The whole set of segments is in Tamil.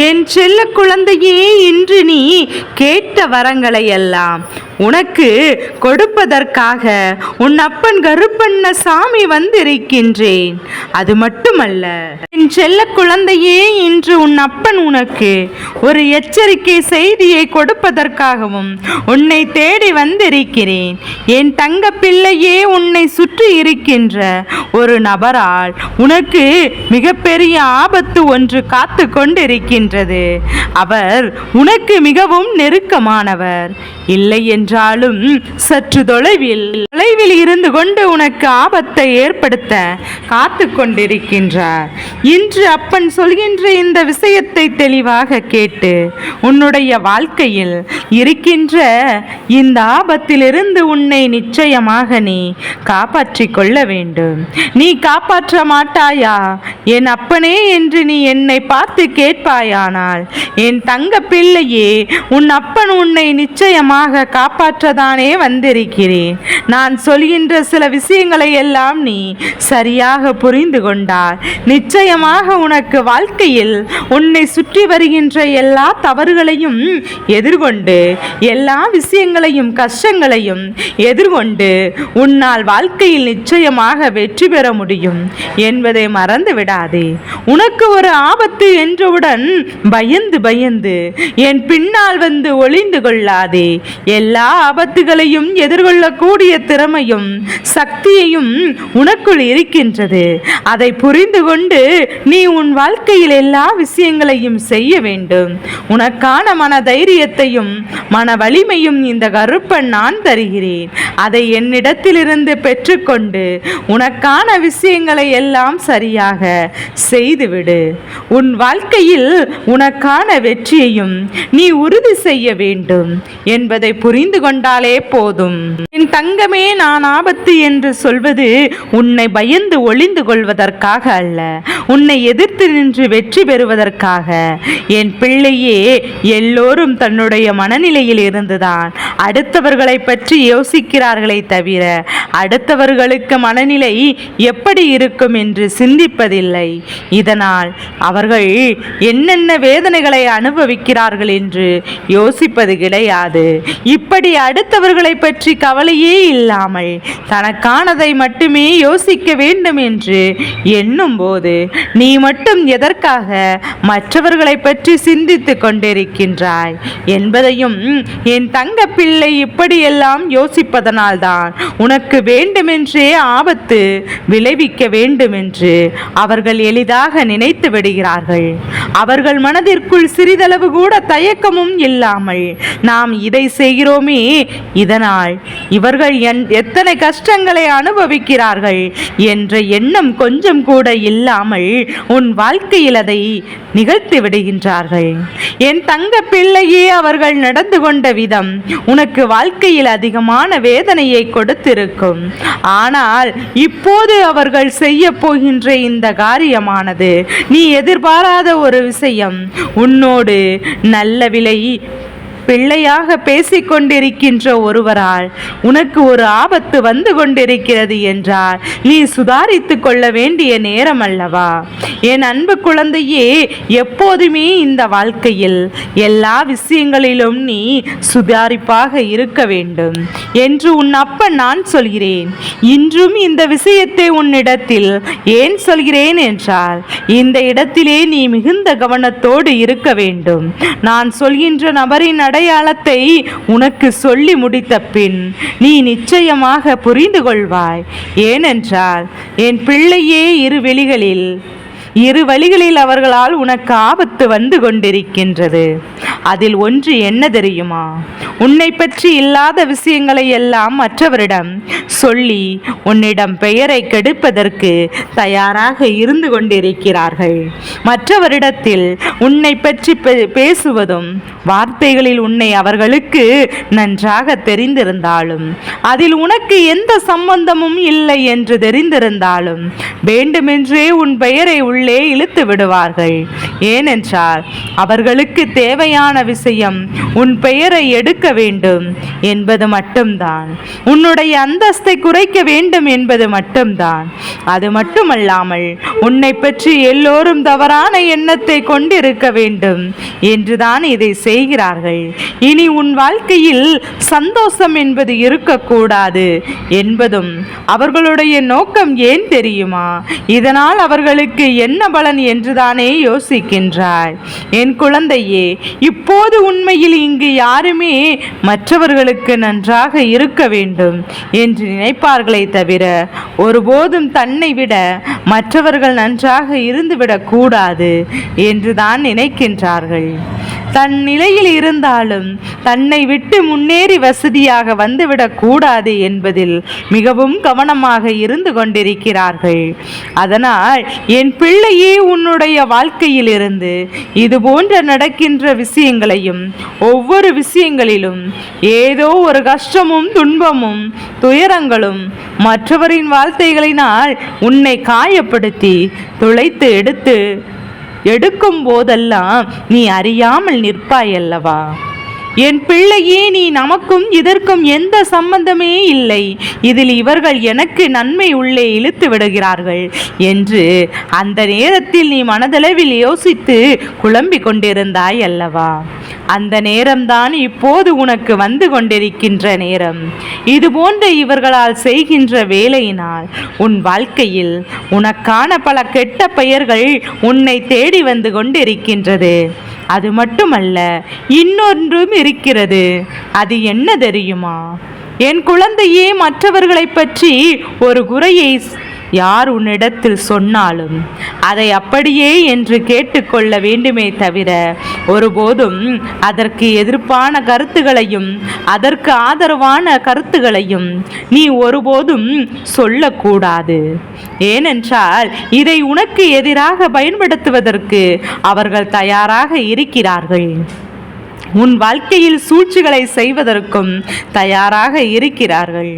என் செல்ல குழந்தையே, இன்று நீ கேட்ட வரங்களை எல்லாம் உனக்கு கொடுப்பதற்காக உன் அப்பன் கருப்பண்ணசாமி வந்திருக்கின்றேன். அது மட்டுமல்ல, என் செல்ல குழந்தையே, இன்று உன் அப்பன் உனக்கு ஒரு எச்சரிக்கை செய்தியை கொடுப்பதற்காகவும் உன்னை தேடி வந்திருக்கிறேன். என் தங்க பிள்ளையே, உன்னை சுற்றி இருக்கின்ற ஒரு நபரால் உனக்கு மிகப்பெரிய ஆபத்து ஒன்று காத்து கொண்டிருக்கின்றது. அவர் உனக்கு மிகவும் நெருக்கமானவர். இல்லை என்றாலும் சற்று தொலைவில் இருந்து கொண்டு உனக்கு ஆபத்தை ஏற்படுத்த காத்து கொண்டிருக்கின்றார். இன்று அப்பன் சொல்கின்ற இந்த விஷயத்தை தெளிவாக கேட்டு உன்னுடைய வாழ்க்கையில் இருக்கின்ற இந்த ஆபத்திலிருந்து உன்னை நிச்சயமாக நீ காப்பாற்றிக் கொள்ள வேண்டும். நீ காப்பாற்ற மாட்டாயா என் அப்பனே என்று நீ என்னை பார்த்து கேட்பாயானால், என் தங்க பிள்ளையே, உன் அப்பன் உன்னை நிச்சயமாக காப்பாற்றதானே வந்திருக்கிறேன். நான் சொல்கின்ற சில விஷயங்களை எல்லாம் நீ சரியாக புரிந்து கொண்டால் நிச்சயமாக உனக்கு வாழ்க்கையில் உன்னை சுற்றி வருகின்ற எல்லா தவறுகளையும் எதிர்கொண்டு, எல்லா விஷயங்களையும் கஷ்டங்களையும் எதிர்கொண்டு உன்னால் வாழ்க்கையில் நிச்சயமாக வெற்றி பெற முடியும் என்பதை மறந்து விடாதே. உனக்கு ஒரு ஆபத்து என்றவுடன் பயந்து பயந்து என் பின்னால் வந்து ஒளிந்து கொள்ளாதே. எல்லா ஆபத்துகளையும் எதிர்கொள்ளக்கூடிய திறமையும் சக்தியையும் உனக்குள் இருக்கின்றது. அதை புரிந்து கொண்டு நீ உன் வாழ்க்கையில் எல்லா விஷயங்களையும் செய்ய வேண்டும். உனக்கான மன தைரியத்தையும் மன வலிமையும் இந்த கருப்பன் நான் தருகிறேன். அதை என்னிடத்திலிருந்து பெற்றுக்கொண்டு உனக்கான விஷயங்களை எல்லாம் சரியாக செய்துவிடு. உன் வாழ்க்கையில் உனக்கான வெற்றியையும் நீ உறுதி செய்ய வேண்டும் என்பதை புரிந்து கொண்டாலே போதும். என் தங்கமே, நான் ஆபத்து என்று சொல்வது உன்னை பயந்து ஒளிந்து கொள்வதற்காக அல்ல, உன்னை எதிர்த்து நின்று வெற்றி பெறுவதற்காக. என் பிள்ளையே, எல்லோரும் தன்னுடைய மனநிலையில் இருந்துதான் அடுத்தவர்களை பற்றி யோசிக்கிறார்களே தவிர அடுத்தவர்களுக்கு மனநிலை எப்படி இருக்கும் என்று சிந்திப்பதில்லை. இதனால் அவர்கள் என்னென்ன வேதனைகளை அனுபவிக்கிறார்கள் என்று யோசிப்பது கிடையாது. இப்படி அடுத்தவர்களை பற்றி கவலையே இல்லாமல் தனக்கானதை மட்டுமே யோசிக்க வேண்டும் என்று எண்ணும் போது நீ மட்டும் எதற்காக மற்றவர்களை பற்றி சிந்தித்து கொண்டிருக்கின்றாய் என்பதையும் என் தங்க பிள்ளை இப்படியெல்லாம் யோசிப்பதனால்தான் உனக்கு வேண்டுமென்றே ஆபத்து விளைவிக்க வேண்டும் என்று அவர்கள் எளிதாக நினைத்து விடுகிறார்கள். அவர்கள் மனதிற்குள் சிறிதளவு கூட தயக்கமும் இல்லாமல் நாம் இதை செய்கிறோமே, இதனால் இவர்கள் எத்தனை கஷ்டங்களை அனுபவிக்கிறார்கள் என்ற எண்ணம் கொஞ்சம் கூட இல்லாமல் உன் வாழ்க்கையில் அதை நிகழ்த்தி விடுகின்றார்கள். என் தங்க பிள்ளையே, அவர்கள் நடந்து கொண்ட விதம் உனக்கு வாழ்க்கையில் அதிகமான வேதனையை கொடுத்திருக்கும். ஆனால் இப்போது அவர்கள் செய்ய போகின்ற இந்த காரியமானது நீ எதிர்பாராத ஒரு விஷயம். உன்னோடு நல்ல விலை பிள்ளையாக பேசிக்கொண்டிருக்கின்ற ஒருவரால் உனக்கு ஒரு ஆபத்து வந்து கொண்டிருக்கிறது என்றால் நீ சுதாரித்து கொள்ள வேண்டிய நேரம் அல்லவா? என் அன்பு குழந்தையே, எப்போதுமே இந்த வாழ்க்கையில் எல்லா விஷயங்களிலும் நீ சுதாரிப்பாக இருக்க வேண்டும் என்று உன் அப்பன் நான் சொல்கிறேன். இன்றும் இந்த விஷயத்தை உன்னிடத்தில் ஏன் சொல்கிறேன் என்றால், இந்த இடத்திலே நீ மிகுந்த கவனத்தோடு இருக்க வேண்டும். நான் சொல்கின்ற நபரின் அடையாளத்தை உனக்கு சொல்லி முடித்த பின் நீ நிச்சயமாக புரிந்து கொள்வாய். ஏனென்றால் என் பிள்ளையே, இரு வழிகளில் அவர்களால் உனக்கு ஆபத்து வந்து கொண்டிருக்கின்றது. அதில் ஒன்று என்ன தெரியுமா? உன்னை பற்றி இல்லாத விஷயங்களை எல்லாம் மற்றவரிடம் சொல்லி உன்னிடம் பெயரை கெடுப்பதற்கு தயாராக இருந்து கொண்டிருக்கிறார்கள். மற்றவரிடத்தில் உன்னை பற்றி பேசுவதும் வார்த்தைகளில் உன்னை அவர்களுக்கு நன்றாக தெரிந்திருந்தாலும் அதில் உனக்கு எந்த சம்பந்தமும் இல்லை என்று தெரிந்திருந்தாலும் வேண்டுமென்றே உன் பெயரை உள்ளே இழுத்து விடுவார்கள். ஏனென்றால் அவர்களுக்கு தேவையான விஷயம் உன் பெயரை எடுக்க வேண்டும் என்பது மட்டும்தான். உன்னுடைய அந்தஸ்தை குறைக்க வேண்டும் என்பது மட்டும்தான். அது மட்டுமல்லாமல் உன்னை பற்றி எல்லோரும் தவறான எண்ணத்தை கொண்டிருக்க வேண்டும் என்றுதான் இதை செய்கிறார்கள். இனி உன் வாழ்க்கையில் சந்தோஷம் என்பது இருக்கக்கூடாது என்பதும் அவர்களுடைய நோக்கம். ஏன் தெரியுமா? இதனால் அவர்களுக்கு என்ன பலன் என்றுதானே யோசிக்கின்றாய். என் குழந்தையே, இப்போது உண்மையில் இங்கு யாருமே மற்றவர்களுக்கு நன்றாக இருக்க வேண்டும் என்று நினைப்பார்களே தவிர ஒருபோதும் தன்னை விட மற்றவர்கள் நன்றாக இருந்துவிடக் கூடாது என்றுதான் நினைக்கின்றார்கள். தன் நிலையில் இருந்தாலும் தன்னை விட்டு முன்னேறி வசதியாக வந்துவிடக் கூடாது என்பதில் மிகவும் கவனமாக இருந்து கொண்டிருக்கிறார்கள். அதனால் என் பிள்ளையே, உன்னுடைய வாழ்க்கையில் இருந்து இது போன்ற நடக்கின்ற விஷயங்களையும் ஒவ்வொரு விஷயங்களிலும் ஏதோ ஒரு கஷ்டமும் துன்பமும் துயரங்களும் மற்றவரின் வார்த்தைகளினால் உன்னை காயப்படுத்தி துளைத்து எடுக்கும் போதெல்லாம் நீ அறியாமல் நிற்பாயல்லவா? என் பிள்ளையே, நீ நமக்கும் இதற்கும் எந்த சம்பந்தமே இல்லை, இதில் இவர்கள் எனக்கு நன்மை உள்ளே இழுத்து விடுகிறார்கள் என்று அந்த நேரத்தில் நீ மனதளவில் யோசித்து குழம்பிக் கொண்டிருந்தாய் அல்லவா? அந்த நேரம்தான் இப்போது உனக்கு வந்து கொண்டிருக்கின்ற நேரம். இது போன்ற இவர்களால் செய்கின்ற வேலையினால் உன் வாழ்க்கையில் உனக்கான பல கெட்ட பெயர்கள் உன்னை தேடி வந்து கொண்டிருக்கின்றது. அது மட்டுமல்ல, இன்னொன்றும் இருக்கிறது. அது என்ன தெரியுமா? என் குழந்தையே, மற்றவர்களை பற்றி ஒரு குறையை யார் உன்னிடத்தில் சொன்னாலும் அதை அப்படியே என்று கேட்டுக்கொள்ள வேண்டுமே தவிர ஒருபோதும் அதற்கு எதிர்ப்பான கருத்துகளையும் அதற்கு ஆதரவான கருத்துகளையும் நீ ஒருபோதும் சொல்லக்கூடாது. ஏனென்றால் இதை உனக்கு எதிராக பயன்படுத்துவதற்கு அவர்கள் தயாராக இருக்கிறார்கள். உன் வாழ்க்கையில் சூழ்ச்சிகளை செய்வதற்கும் தயாராக இருக்கிறார்கள்.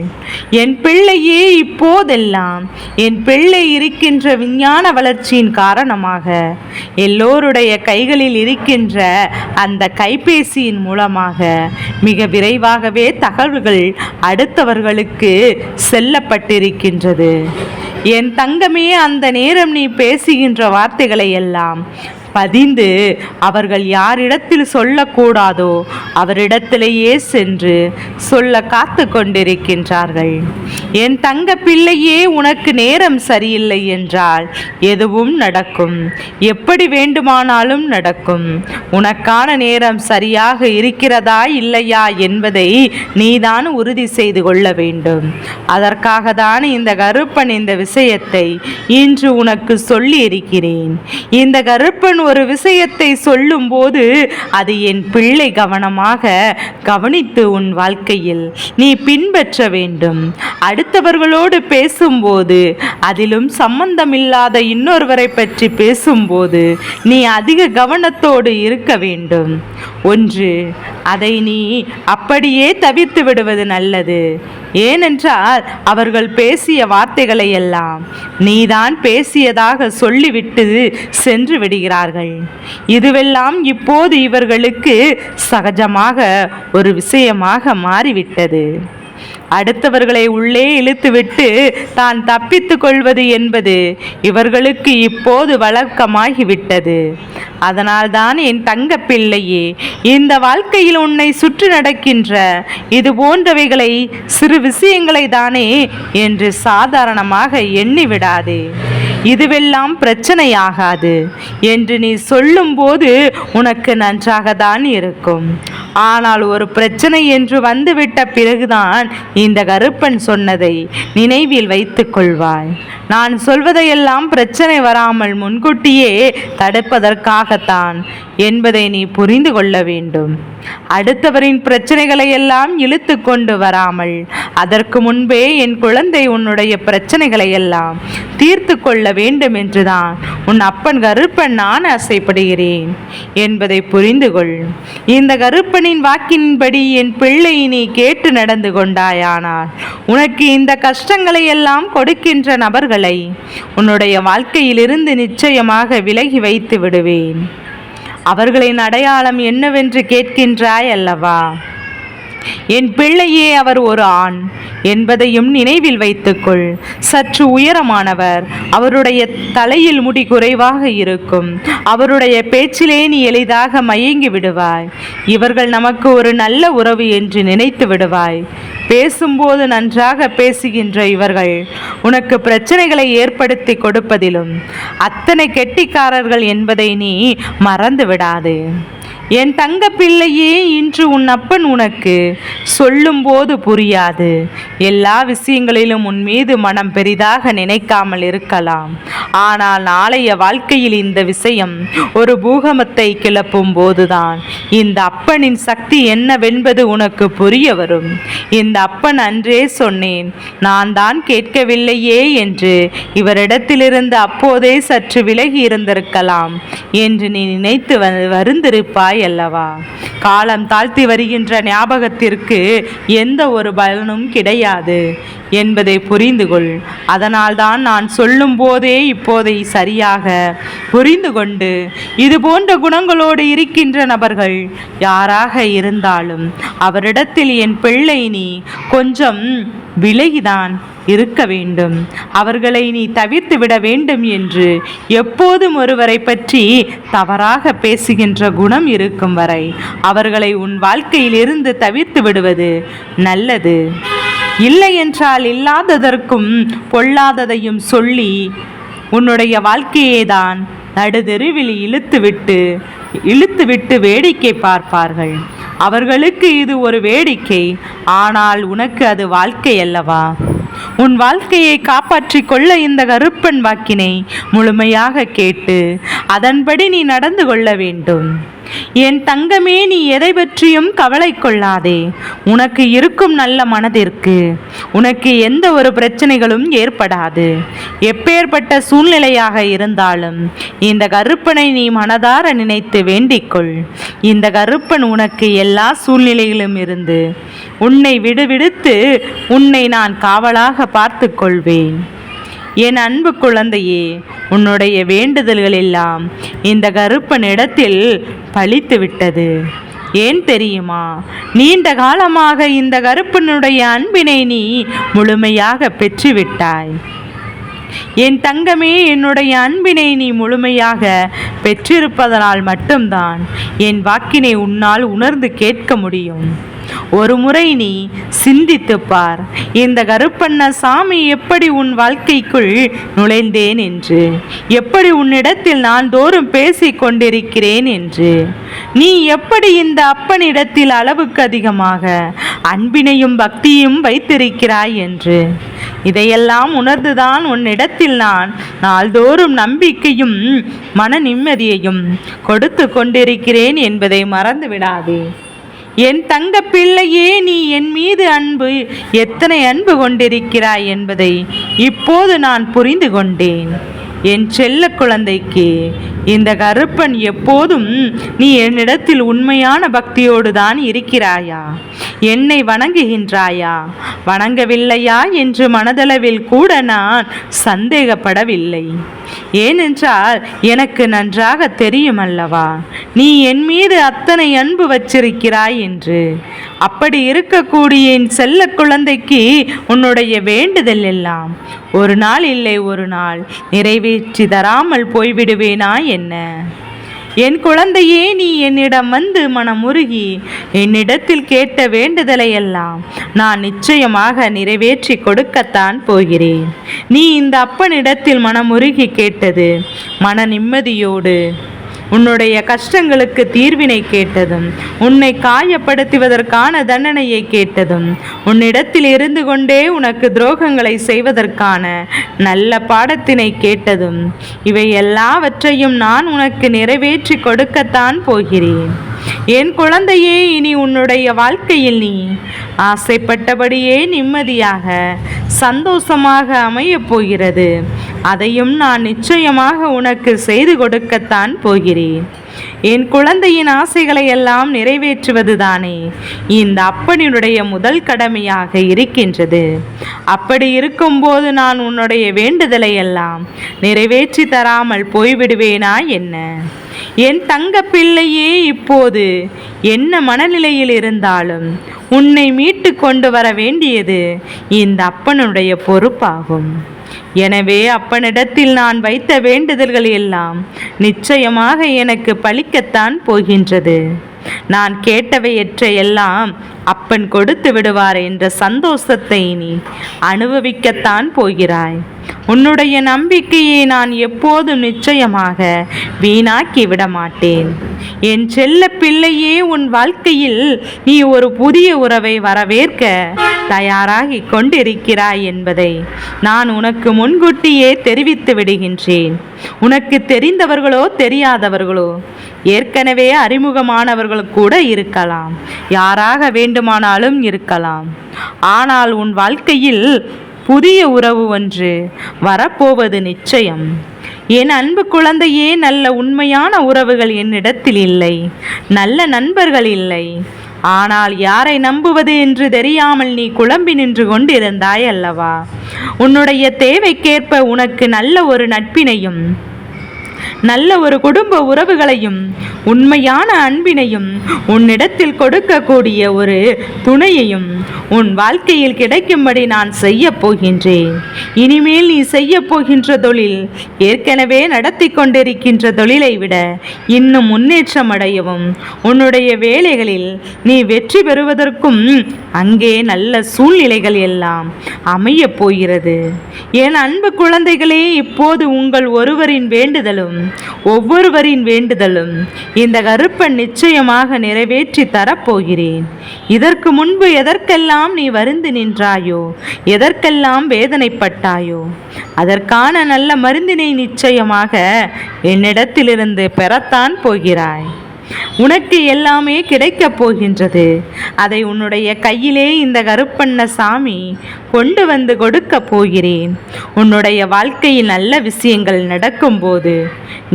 என் பிள்ளையே, இப்போதெல்லாம் என் பிள்ளை இருக்கின்ற விஞ்ஞான வளர்ச்சியின் காரணமாக எல்லோருடைய கைகளில் இருக்கின்ற அந்த கைபேசியின் மூலமாக மிக விரைவாகவே தகவல்கள் அடுத்தவர்களுக்கு செல்லப்பட்டிருக்கின்றது. என் தங்கமே, அந்த நேரம் நீ பேசுகின்ற வார்த்தைகளை எல்லாம் பதிந்து அவர்கள் யாரிடத்தில் சொல்லக்கூடாதோ அவரிடத்திலேயே சென்று சொல்ல காத்து கொண்டிருக்கின்றார்கள். என் தங்க பிள்ளையே, உனக்கு நேரம் சரியில்லை என்றால் எதுவும் நடக்கும், எப்படி வேண்டுமானாலும் நடக்கும். உனக்கான நேரம் சரியாக இருக்கிறதா இல்லையா என்பதை நீதான் உறுதி செய்து கொள்ள வேண்டும். அதற்காக தான் இந்த கருப்பன் இந்த விஷயத்தை இன்று உனக்கு சொல்லி இருக்கிறேன். இந்த கருப்பன் ஒரு விஷயத்தை சொல்லும் போது அது என் பிள்ளை கவனமாக கவனித்து உன் வாழ்க்கையில் நீ பின்பற்ற வேண்டும். அடுத்தவர்களோடு பேசும்போது, அதிலும் சம்பந்தமில்லாத இன்னொருவரை பற்றி பேசும்போது நீ அதிக கவனத்தோடு இருக்க வேண்டும். ஒன்று, அதை நீ அப்படியே தவிர்த்து விடுவது நல்லது. ஏனென்றால் அவர்கள் பேசிய வார்த்தைகளை எல்லாம் நீதான் பேசியதாக சொல்லிவிட்டு சென்று விடுகிறார்கள். இதுவெல்லாம் இப்போது இவர்களுக்கு சகஜமாக ஒரு விஷயமாக மாறிவிட்டது. அடுத்தவர்களை உள்ளே இழுத்துவிட்டு தான் தப்பித்து கொள்வது என்பது இவர்களுக்கு இப்போது வழக்கமாகிவிட்டது. அதனால்தான் என் தங்க பிள்ளையே, இந்த வாழ்க்கையில் உன்னை சுற்றி நடக்கின்ற இது போன்றவைகளை சிறு விஷயங்களை தானே என்று சாதாரணமாக எண்ணிவிடாதே. இதுவெல்லாம் பிரச்சனையாகாது என்று நீ சொல்லும்போது உனக்கு நன்றாக தான் இருக்கும். ஆனால் ஒரு பிரச்சனை என்று வந்துவிட்ட பிறகுதான் இந்த கருப்பன் சொன்னதை நினைவில் வைத்துக் கொள்வாய். நான் சொல்வதையெல்லாம் பிரச்சனை வராமல் முன்கூட்டியே தடுப்பதற்காகத்தான் என்பதை நீ புரிந்து கொள்ள வேண்டும். அடுத்தவரின் பிரச்சனைகளை எல்லாம் இழுத்து கொண்டு வராமல் அதற்கு முன்பே என் குழந்தை உன்னுடைய பிரச்சனைகளை எல்லாம் தீர்த்து கொள்ள வேண்டும் என்றுதான் உன் அப்பன் கருப்பன் நான் ஆசைப்படுகிறேன் என்பதை புரிந்து கொள். இந்த கருப்பனின் வாக்கின்படி என் பிள்ளை நீ கேட்டு நடந்து கொண்டாயானால் உனக்கு இந்த கஷ்டங்களை எல்லாம் கொடுக்கின்ற நபர்களை உன்னுடைய வாழ்க்கையிலிருந்து நிச்சயமாக விலகி வைத்து விடுவேன். அவர்களின் அடையாளம் என்னவென்று கேட்கின்றாய் அல்லவா? என் பிள்ளையே, அவர் ஒரு ஆண் என்பதையும் நினைவில் வைத்துக்கொள். சற்று உயரமானவர், அவருடைய தலையில் முடி குறைவாக இருக்கும். அவருடைய பேச்சிலே நீ எளிதாக மயங்கி விடுவாய். இவர்கள் நமக்கு ஒரு நல்ல உறவு என்று நினைத்து விடுவாய். பேசும்போது நன்றாக பேசுகின்ற இவர்கள் உனக்கு பிரச்சனைகளை ஏற்படுத்தி கொடுப்பதிலும் அத்தனை கெட்டிக்காரர்கள் என்பதை நீ மறந்து விடாதே. என் தங்க பிள்ளையே, இன்று உன் அப்பன் உனக்கு சொல்லும்போது புரியாது. எல்லா விஷயங்களிலும் உன் மீது மனம் பெரிதாக நினைக்காமல் இருக்கலாம். ஆனால் நாளைய வாழ்க்கையில் இந்த விஷயம் ஒரு பூகம்பத்தை கிளப்பும் போதுதான் இந்த அப்பனின் சக்தி என்னவென்பது உனக்கு புரிய வரும். இந்த அப்பன் அன்றே சொன்னேன், நான் தான் கேட்கவில்லையே என்று இவரிடத்திலிருந்து அப்போதே சற்று விலகி இருந்திருக்கலாம் என்று நீ நினைத்து வருந்திருப்பாய் அல்லவா? காலம் தாழ்த்தி வருகின்ற ஞாபகத்திற்கு எந்த ஒரு பலனும் கிடையாது என்பதை புரிந்து கொள். அதனால்தான் நான் சொல்லும் போதே இப்போதை சரியாக புரிந்து கொண்டு இது போன்ற குணங்களோடு இருக்கின்ற நபர்கள் யாராக இருந்தாலும் அவரிடத்தில் என் பிள்ளை நீ கொஞ்சம் விலகிதான் இருக்க வேண்டும். அவர்களை நீ தவிர்த்து விட வேண்டும் என்று எப்போதும் ஒருவரை பற்றி தவறாக பேசுகின்ற குணம் இருக்கும் வரை அவர்களை உன் வாழ்க்கையில் இருந்து தவிர்த்து விடுவது நல்லது. இல்லை என்றால் இல்லாததற்கும் பொல்லாததையும் சொல்லி உன்னுடைய வாழ்க்கையை தான் நடுதெருவில் இழுத்துவிட்டு வேடிக்கை பார்ப்பார்கள். அவர்களுக்கு இது ஒரு வேடிக்கை, ஆனால் உனக்கு அது வாழ்க்கை அல்லவா? உன் வாழ்க்கையை காப்பாற்றி கொள்ள இந்த கருப்பன் வாக்கினை முழுமையாக கேட்டு அதன்படி நீ நடந்து கொள்ள வேண்டும். என் தங்கமே, நீ எதை பற்றியும் கவலை கொள்ளாதே. உனக்கு இருக்கும் நல்ல மனதிற்கு உனக்கு எந்த ஒரு பிரச்சனைகளும் ஏற்படாது. எப்பேற்பட்ட சூழ்நிலையாக இருந்தாலும் இந்த கருப்பனை நீ மனதார நினைத்து வேண்டிக்கொள். இந்த கருப்பன் உனக்கு எல்லா சூழ்நிலையிலும் இருந்து உன்னை விடுவிடுத்து உன்னை நான் காவலாக பார்த்து கொள்வேன். என் அன்பு குழந்தையே, உன்னுடைய வேண்டுதல்கள் எல்லாம் இந்த கருப்பன் இடத்தில் பலித்து விட்டது. ஏன் தெரியுமா? நீண்ட காலமாக இந்த கருப்பனுடைய அன்பினை நீ முழுமையாக பெற்றுவிட்டாய். என் தங்கமே, என்னுடைய அன்பினை நீ முழுமையாக பெற்றிருப்பதனால் மட்டும்தான் என் வாக்கினை உன்னால் உணர்ந்து கேட்க முடியும். ஒரு முறை நீ சிந்தித்து பார், இந்த கருப்பண்ண சாமி எப்படி உன் வாழ்க்கைக்குள் நுழைந்தேன் என்று, எப்படி உன்னிடத்தில் நான் தோறும் பேசிக் கொண்டிருக்கிறேன் என்று, நீ எப்படி இந்த அப்பனிடத்தில் அளவுக்கு அதிகமாக அன்பினையும் பக்தியும் வைத்திருக்கிறாய் என்று. இதையெல்லாம் உணர்ந்துதான் உன்னிடத்தில் நான் நாள்தோறும் நம்பிக்கையும் மன நிம்மதியையும் கொடுத்து கொண்டிருக்கிறேன் என்பதை மறந்து விடாதே. என் தங்க பிள்ளையே, நீ என் மீது எத்தனை அன்பு கொண்டிருக்கிறாய் என்பதை இப்போது நான் புரிந்து கொண்டேன். என் செல்ல குழந்தைக்கு இந்த கருப்பன் எப்போதும் நீ என்னிடத்தில் உண்மையான பக்தியோடு தான் இருக்கிறாயா? என்னை வணங்குகின்றாயா, வணங்கவில்லையா என்று மனதளவில் கூட நான் சந்தேகப்படவில்லை. ஏனென்றால் எனக்கு நன்றாக தெரியும் அல்லவா நீ என் மீது அத்தனை அன்பு வச்சிருக்கிறாய் என்று. அப்படி இருக்கக்கூடிய என் செல்ல குழந்தைக்கு உன்னுடைய வேண்டுதல் எல்லாம் ஒரு நாள் இல்லை ஒரு நாள் நிறைவேற்றி தராமல் போய்விடுவேனா என்ன? என் குழந்தையே, நீ என்னிடம் வந்து மனமுருகி என்னிடத்தில் கேட்ட வேண்டுதலை எல்லாம் நான் நிச்சயமாக நிறைவேற்றி கொடுக்கத்தான் போகிறேன். நீ இந்த அப்பனிடத்தில் மனமுருகி கேட்டது மன நிம்மதியோடு உன்னுடைய கஷ்டங்களுக்கு தீர்வினை கேட்டதும், உன்னை காயப்படுத்துவதற்கான தண்டனையை கேட்டதும், உன்னிடத்தில் இருந்து கொண்டே உனக்கு துரோகங்களை செய்வதற்கான நல்ல பாடத்தினை கேட்டதும், இவை எல்லாவற்றையும் நான் உனக்கு நிறைவேற்றி கொடுக்கத்தான் போகிறேன். என் குழந்தையே, இனி உன்னுடைய வாழ்க்கையில் நீ ஆசைப்பட்டபடியே நிம்மதியாக சந்தோஷமாக அமையப் போகிறது. அதையும் நான் நிச்சயமாக உனக்கு செய்து கொடுக்கத்தான் போகிறேன். என் குழந்தையின் ஆசைகளை எல்லாம் நிறைவேற்றுவதுதானே இந்த அப்பனினுடைய முதல் கடமையாக இருக்கின்றது. அப்படி இருக்கும்போது நான் உன்னுடைய வேண்டுதலை எல்லாம் நிறைவேற்றி தராமல் போய்விடுவேனா என்ன? என் தங்க பிள்ளையே, இப்போது என்ன மனநிலையில் இருந்தாலும் உன்னை மீட்டு கொண்டு வர வேண்டியது இந்த அப்பனுடைய பொறுப்பாகும். எனவே அப்பனிடத்தில் நான் வைத்த வேண்டுதல்கள் எல்லாம் நிச்சயமாக எனக்கு பலிக்கத்தான் போகின்றது. நான் கேட்டவையற்ற எல்லாம் அப்பன் கொடுத்து விடுவார் என்ற சந்தோஷத்தை நீ அனுபவிக்கத்தான் போகிறாய். உன்னுடைய நம்பிக்கையை நான் எப்போதும் நிச்சயமாக வீணாக்கி விட மாட்டேன். என் செல்ல பிள்ளையே, உன் வாழ்க்கையில் நீ ஒரு புதிய உறவை வரவேற்க தயாராகி கொண்டிருக்கிறாய் என்பதை நான் உனக்கு முன்கூட்டியே தெரிவித்து விடுகின்றேன். உனக்கு தெரிந்தவர்களோ தெரியாதவர்களோ, ஏற்கனவே அறிமுகமானவர்கள் கூட இருக்கலாம், யாராக வேண்டுமானாலும் இருக்கலாம். ஆனால் உன் வாழ்க்கையில் புதிய உறவு ஒன்று வரப்போவது நிச்சயம். என் அன்பு குழந்தையே, நல்ல உண்மையான உறவுகள் என்னிடத்தில் இல்லை, நல்ல நண்பர்கள் இல்லை. ஆனால் யாரை நம்புவது என்று தெரியாமல் நீ குழம்பி நின்று கொண்டிருந்தாய் அல்லவா? உன்னுடைய தேவைக்கேற்ப உனக்கு நல்ல ஒரு நட்பினையும் நல்ல ஒரு குடும்ப உறவுகளையும் உண்மையான அன்பினையும் உன்னிடத்தில் கொடுக்கக்கூடிய ஒரு துணையையும் உன் வாழ்க்கையில் கிடைக்கும்படி நான் செய்ய போகின்றேன். இனிமேல் நீ செய்ய போகின்ற தொழில் ஏற்கனவே நடத்தி கொண்டிருக்கின்ற தொழிலை விட இன்னும் முன்னேற்றம் அடையவும், உன்னுடைய வேலைகளில் நீ வெற்றி பெறுவதற்கும் அங்கே நல்ல சூழ்நிலைகள் எல்லாம் அமைய போகிறது. என் அன்பு குழந்தைகளே, இப்போது உங்கள் ஒருவரின் வேண்டுதலும் ஒவ்வொருவரின் வேண்டுதலும் இந்த கருப்பன் நிச்சயமாக நிறைவேற்றி தரப்போகிறேன். இதற்கு முன்பு எதற்கெல்லாம் நீ வருந்து நின்றாயோ, எதற்கெல்லாம் வேதனைப்பட்டாயோ, அதற்கான நல்ல மருந்தினை நிச்சயமாக என்னிடத்திலிருந்து பெறத்தான் போகிறாய். உனக்கு எல்லாமே கிடைக்கப் போகின்றது. அதை உன்னுடைய கையிலே இந்த கருப்பண்ண சாமி கொண்டு வந்து கொடுக்க போகிறேன். உன்னுடைய வாழ்க்கையில் நல்ல விஷயங்கள் நடக்கும்போது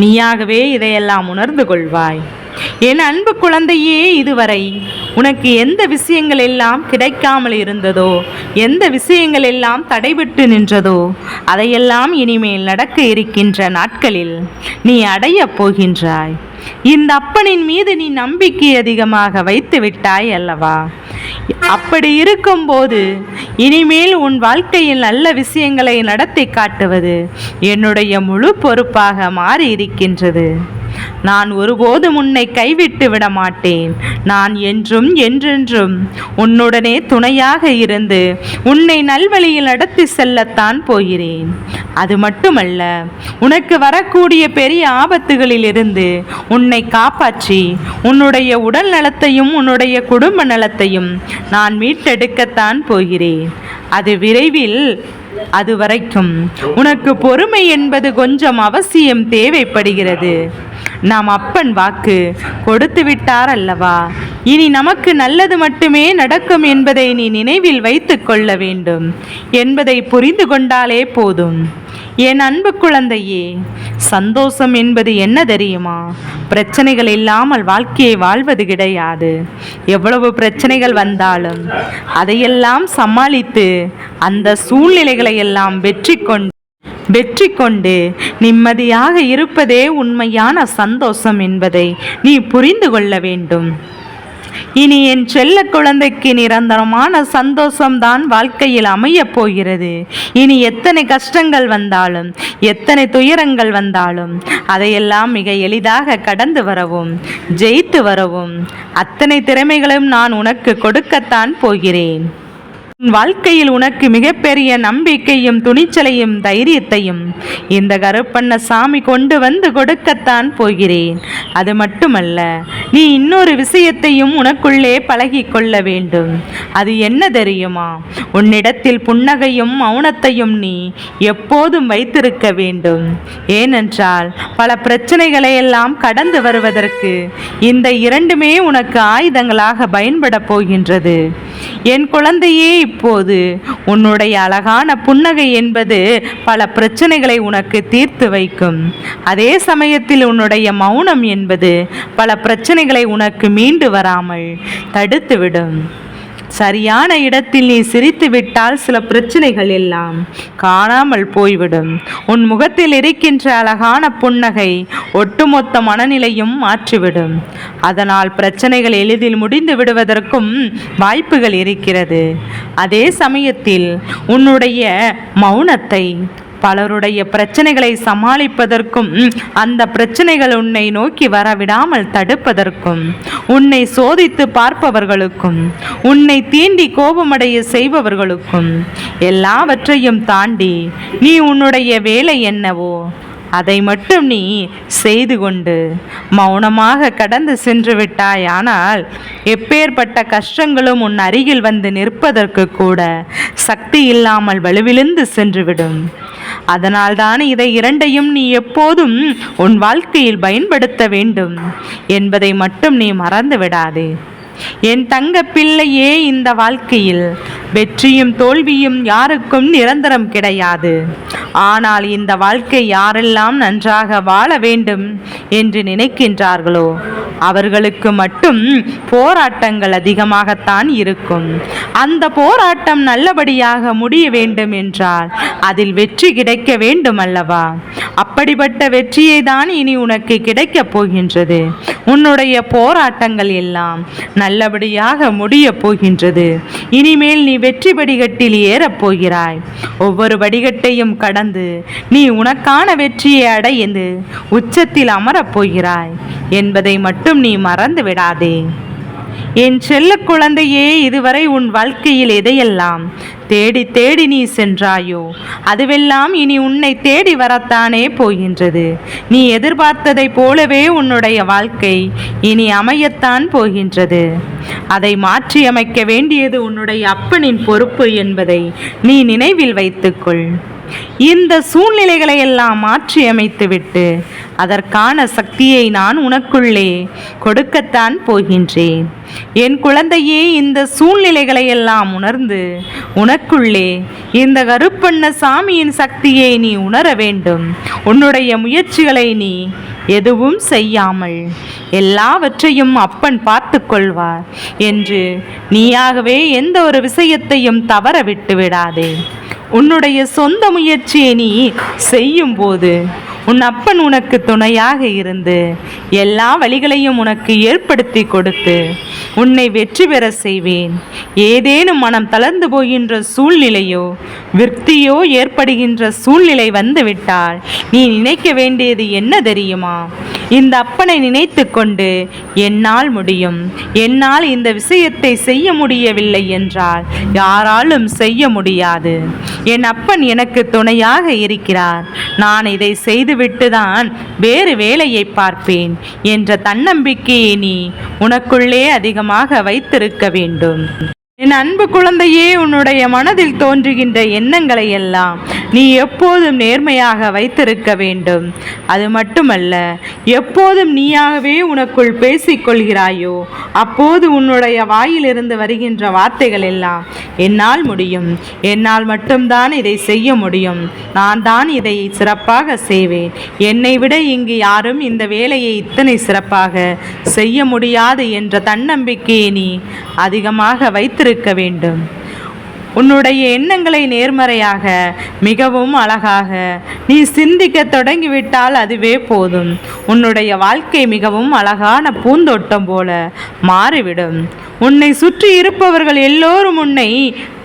நீயாகவே இதையெல்லாம் உணர்ந்து கொள்வாய். என் அன்பு குழந்தையே, இதுவரை உனக்கு எந்த விஷயங்கள் எல்லாம் கிடைக்காமல் இருந்ததோ, எந்த விஷயங்கள் எல்லாம் தடைபட்டு நின்றதோ, அதையெல்லாம் இனிமேல் நடக்க இருக்கின்ற நாட்களில் நீ அடையப் போகின்றாய். இந்த அப்பனின் மீது நீ நம்பிக்கை அதிகமாக வைத்து விட்டாய் அல்லவா? அப்படி இருக்கும்போது இனிமேல் உன் வாழ்க்கையில் நல்ல விஷயங்களை நடத்தி காட்டுவது என்னுடைய முழு பொறுப்பாக மாறி இருக்கின்றது. நான் ஒருபோதும் உன்னை கைவிட்டு விட மாட்டேன். நான் என்றும் என்றென்றும் உன்னுடனே துணையாக இருந்து உன்னை நல்வழியில் நடத்தி செல்லத்தான் போகிறேன். அது மட்டுமல்ல, உனக்கு வரக்கூடிய பெரிய ஆபத்துகளிலிருந்து உன்னை காப்பாற்றி உன்னுடைய உடல் நலத்தையும் உன்னுடைய குடும்ப நலத்தையும் நான் மீட்டெடுக்கத்தான் போகிறேன். அது விரைவில். அது வரைக்கும் உனக்கு பொறுமை என்பது கொஞ்சம் அவசியம் தேவைப்படுகிறது. நாம் அப்பன் வாக்கு கொடுத்து விட்டார் அல்லவா? இனி நமக்கு நல்லது மட்டுமே நடக்கும் என்பதை நீ நினைவில் வைத்து கொள்ள வேண்டும் என்பதை புரிந்து கொண்டாலே போதும். என் அன்பு குழந்தையே, சந்தோஷம் என்பது என்ன தெரியுமா? பிரச்சனைகள் இல்லாமல் வாழ்க்கையை வாழ்வது கிடையாது. எவ்வளவு பிரச்சனைகள் வந்தாலும் அதையெல்லாம் சமாளித்து அந்த சூழ்நிலைகளை எல்லாம் வெற்றி கொண்டு நிம்மதியாக இருப்பதே உண்மையான சந்தோஷம் என்பதை நீ புரிந்து கொள்ள வேண்டும். இனி என் செல்ல குழந்தைக்கு நிரந்தரமான சந்தோஷம்தான் வாழ்க்கையில் அமையப் போகிறது. இனி எத்தனை கஷ்டங்கள் வந்தாலும், எத்தனை துயரங்கள் வந்தாலும் அதையெல்லாம் மிக எளிதாக கடந்து வரவும், ஜெயித்து வரவும் அத்தனை திறமைகளும் நான் உனக்கு கொடுக்கத்தான் போகிறேன். வாழ்க்கையில் உனக்கு மிகப்பெரிய நம்பிக்கையும் துணிச்சலையும் தைரியத்தையும் இந்த கருப்பண்ண சாமி கொண்டு வந்து கொடுக்கத்தான் போகிறேன். அது மட்டுமல்ல, நீ இன்னொரு விஷயத்தையும் உனக்குள்ளே பழகி கொள்ள வேண்டும். அது என்ன தெரியுமா? உன்னிடத்தில் புன்னகையும் மௌனத்தையும் நீ எப்போதும் வைத்திருக்க வேண்டும். ஏனென்றால் பல பிரச்சனைகளை எல்லாம் கடந்து வருவதற்கு இந்த இரண்டுமே உனக்கு ஆயுதங்களாக பயன்பட போகின்றது. என் குழந்தையே, இப்போது உன்னுடைய அழகான புன்னகை என்பது பல பிரச்சனைகளை உனக்கு தீர்த்து வைக்கும். அதே சமயத்தில் உன்னுடைய மௌனம் என்பது பல பிரச்சனைகளை உனக்கு மீண்டு வராமல் தடுத்துவிடும். சரியான இடத்தில் நீ சிரித்து விட்டால் சில பிரச்சனைகள் எல்லாம் காணாமல் போய்விடும். உன் முகத்தில் இருக்கின்ற அழகான புன்னகை ஒட்டுமொத்த மனநிலையும் மாற்றிவிடும். அதனால் பிரச்சனைகள் எளிதில் முடிந்து விடுவதற்கும் வாய்ப்புகள் இருக்கிறது. அதே சமயத்தில் உன்னுடைய மௌனத்தை பலருடைய பிரச்சனைகளை சமாளிப்பதற்கும் அந்த பிரச்சனைகள் உன்னை நோக்கி வரவிடாமல் தடுப்பதற்கும் உன்னை சோதித்து பார்ப்பவர்களுக்கும் உன்னை தீண்டி கோபமடைய செய்பவர்களுக்கும் எல்லாவற்றையும் தாண்டி நீ உன்னுடைய வேலை என்னவோ அதை மட்டும் நீ செய்து கொண்டு மௌனமாக கடந்து சென்று விட்டாய். ஆனால் எப்பேற்பட்ட கஷ்டங்களும் உன் அருகில் வந்து நிற்பதற்கு கூட சக்தி இல்லாமல் வலுவிழந்து சென்றுவிடும். அதனால்தான் இதை இரண்டையும் நீ எப்போதும் உன் வாழ்க்கையில் பயன்படுத்த வேண்டும் என்பதை மட்டும் நீ மறந்து விடாதே. என் தங்க பிள்ளையே, இந்த வாழ்க்கையில் வெற்றியும் தோல்வியும் யாருக்கும் நிரந்தரம் கிடையாது. ஆனால் இந்த வாழ்க்கை யாரெல்லாம் நன்றாக வாழ வேண்டும் என்று நினைக்கின்றார்களோ அவர்களுக்கு மட்டும் போராட்டங்கள் அதிகமாகத்தான் இருக்கும். அந்த போராட்டம் நல்லபடியாக முடிய வேண்டும் என்றால் அதில் வெற்றி கிடைக்க வேண்டும் அல்லவா? அப்படிப்பட்ட வெற்றியை தான் இனி உனக்கு கிடைக்கப் போகின்றது. உன்னுடைய போராட்டங்கள் எல்லாம் நல்லபடியாக முடிய போகின்றது. இனிமேல் நீ வெற்றி படிக்கட்டில் ஏறப் போகிறாய். ஒவ்வொரு படிக்கட்டையும் கடந்து நீ உனக்கான வெற்றியை அடைந்து உச்சத்தில் அமரப் போகிறாய் என்பதை மட்டும் நீ மறந்து விடாதே. என் செல்ல குழந்தையே, இதுவரை உன் வாழ்க்கையில் எதையெல்லாம் தேடி தேடி நீ சென்றாயோ அதுவெல்லாம் இனி உன்னை தேடி வரத்தானே போகின்றது. நீ எதிர்பார்த்ததை போலவே உன்னுடைய வாழ்க்கை இனி அமையத்தான் போகின்றது. அதை மாற்றி அமைக்க வேண்டியது உன்னுடைய அப்பனின் பொறுப்பு என்பதை நீ நினைவில் வைத்துக்கொள். இந்த சூழ்நிலைகளை எல்லாம் மாற்றி அமைத்துவிட்டு அதற்கான சக்தியை நான் உனக்குள்ளே கொடுக்கத்தான் போகின்றேன். என் குழந்தையே, இந்த சூழ்நிலைகளை எல்லாம் உணர்ந்து உனக்குள்ளே இந்த கருப்பண்ண சாமியின் சக்தியை நீ உணர வேண்டும். உன்னுடைய முயற்சிகளை நீ எதுவும் செய்யாமல் எல்லாவற்றையும் அப்பன் பார்த்து கொள்வார் என்று நீயாகவே எந்த ஒரு விஷயத்தையும் தவற விட்டு விடாதே. உன்னுடைய சொந்த முயற்சியை நீ செய்யும் போது உன் அப்பன் உனக்கு துணையாக இருந்து எல்லா வழிகளையும் உனக்கு ஏற்படுத்தி கொடுத்து உன்னை வெற்றி பெற செய்வேன். ஏதேனும் மனம் தளர்ந்து போகின்ற சூழ்நிலையோ விருத்தியோ ஏற்படுகின்ற சூழ்நிலை வந்துவிட்டால் நீ நினைக்க வேண்டியது என்ன தெரியுமா? இந்த அப்பனை நினைத்து கொண்டு என்னால் முடியும், என்னால் இந்த விஷயத்தை செய்ய முடியவில்லை என்றால் யாராலும் செய்ய முடியாது. என் அப்பன் எனக்கு துணையாக இருக்கிறார், நான் இதை செய்துவிட்டுதான் வேறு வேலையை பார்ப்பேன் என்ற தன்னம்பிக்கையை நீ உனக்குள்ளே அதிகமாக வைத்திருக்க வேண்டும். என் அன்பு குழந்தையே, உன்னுடைய மனதில் தோன்றுகின்ற எண்ணங்களை எல்லாம் நீ எப்போதும் நேர்மையாக வைத்திருக்க வேண்டும். அது மட்டுமல்ல, எப்போதும் நீயாகவே உனக்குள் பேசிக்கொள்கிறாயோ அப்போது உன்னுடைய வாயிலிருந்து வருகின்ற வார்த்தைகள் எல்லாம் என்னால் முடியும், என்னால் மட்டும்தான் இதை செய்ய முடியும், நான் தான் இதை சிறப்பாக செய்வேன், என்னை விட இங்கு யாரும் இந்த வேலையை இத்தனை சிறப்பாக செய்ய முடியாது என்ற தன்னம்பிக்கையை நீ அதிகமாக வைத்திருக்க வேண்டும். உன்னுடைய எண்ணங்களை நேர்மறையாக மிகவும் அழகாக நீ சிந்திக்க தொடங்கிவிட்டால் அதுவே போதும். உன்னுடைய வாழ்க்கை மிகவும் அழகான பூந்தோட்டம் போல மாறிவிடும். உன்னை சுற்றி இருப்பவர்கள் எல்லோரும்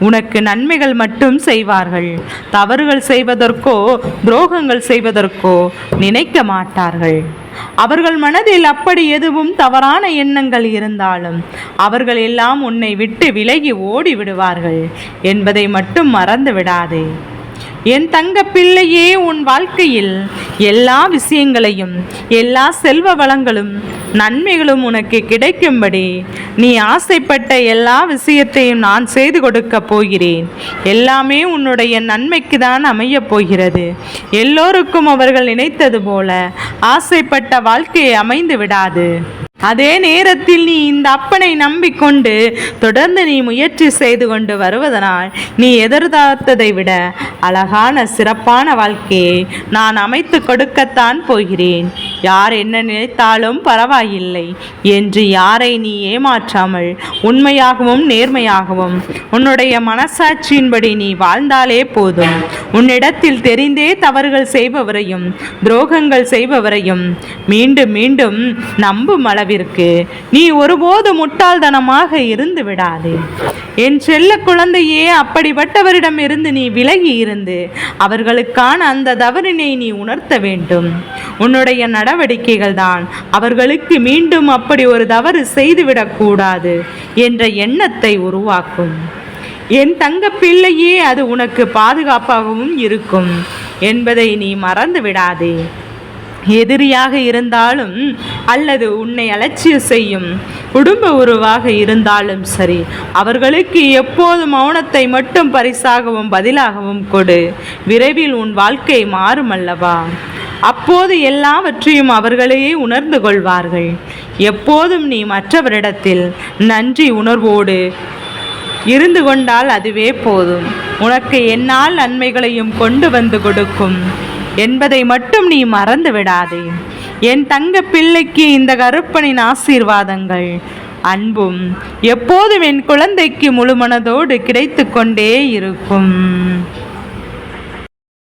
உனக்கு நன்மைகள் மட்டும் செய்வார்கள். தவறுகள் செய்வதற்கோ துரோகங்கள் செய்வதற்கோ நினைக்க மாட்டார்கள். அவர்கள் மனதில் அப்படி எதுவும் தவறான எண்ணங்கள் இருந்தாலும் அவர்கள் எல்லாம் உன்னை விட்டு விலகி ஓடி விடுவார்கள் என்பதை மட்டும் மறந்து விடாதே. என் தங்க பிள்ளையே, உன் வாழ்க்கையில் எல்லா விஷயங்களையும் எல்லா செல்வ வளங்களும் நன்மைகளும் உனக்கு கிடைக்கும்படி நீ ஆசைப்பட்ட எல்லா விஷயத்தையும் நான் செய்து கொடுக்க போகிறேன். எல்லாமே உன்னுடைய நன்மைக்கு தான் அமையப் போகிறது. எல்லோருக்கும் அவர்கள் நினைத்தது போல ஆசைப்பட்ட வாழ்க்கையை அமைந்து விடாது. அதே நேரத்தில் நீ இந்த அப்பனை நம்பிக்கொண்டு தொடர்ந்து நீ முயற்சி செய்து கொண்டு வருவதனால் நீ எதிர்பார்த்ததை விட அழகான சிறப்பான வாழ்க்கையை நான் அமைத்து கொடுக்கத்தான் போகிறேன். யார் என்ன நினைத்தாலும் பரவாயில்லை என்று யாரை நீ ஏமாற்றாமல் உண்மையாகவும் நேர்மையாகவும் உன்னுடைய மனசாட்சியின்படி நீ வாழ்ந்தாலே போதும். உன்னிடத்தில் தெரிந்தே தவறுகள் செய்பவரையும் துரோகங்கள் செய்பவரையும் மீண்டும் மீண்டும் நம்பும் அளவிற்கு நீ ஒருபோது முட்டாள்தனமாக இருந்து விடாதே. என் செல்ல குழந்தையே, அப்படிப்பட்டவரிடம் இருந்து நீ விலகி இருந்து அவர்களுக்கான அந்த தவறினை நீ உணர்த்த வேண்டும். உன்னுடைய நடவடிக்கைகள் தான் அவர்களுக்கு மீண்டும் அப்படி ஒரு தவறு செய்துவிடக்கூடாது என்ற எண்ணத்தை உருவாக்கும். என் தங்க பிள்ளையே, அது உனக்கு பாதுகாப்பாகவும் இருக்கும் என்பதை நீ மறந்து விடாதே. எதிரியாக இருந்தாலும் அல்லது உன்னை அலட்சியம் செய்யும் குடும்ப உறவாக இருந்தாலும் சரி, அவர்களுக்கு எப்போது மௌனத்தை மட்டும் பரிசாகவும் பதிலாகவும் கொடு. விரைவில் உன் வாழ்க்கை மாறும் அல்லவா? அப்போது எல்லாவற்றையும் அவர்களே உணர்ந்து கொள்வார்கள். எப்போதும் நீ மற்றவரிடத்தில் நன்றி உணர்வோடு இருந்து கொண்டால் அதுவே போதும். உனக்கு என்னால் நன்மைகளையும் கொண்டு வந்து கொடுக்கும் என்பதை மட்டும் நீ மறந்து விடாதே. என் தங்க பிள்ளைக்கு இந்த கருப்பனின் ஆசீர்வாதங்கள் அன்பும் எப்போதும் என் குழந்தைக்கு முழு மனதோடு கிடைத்து கொண்டே இருக்கும்.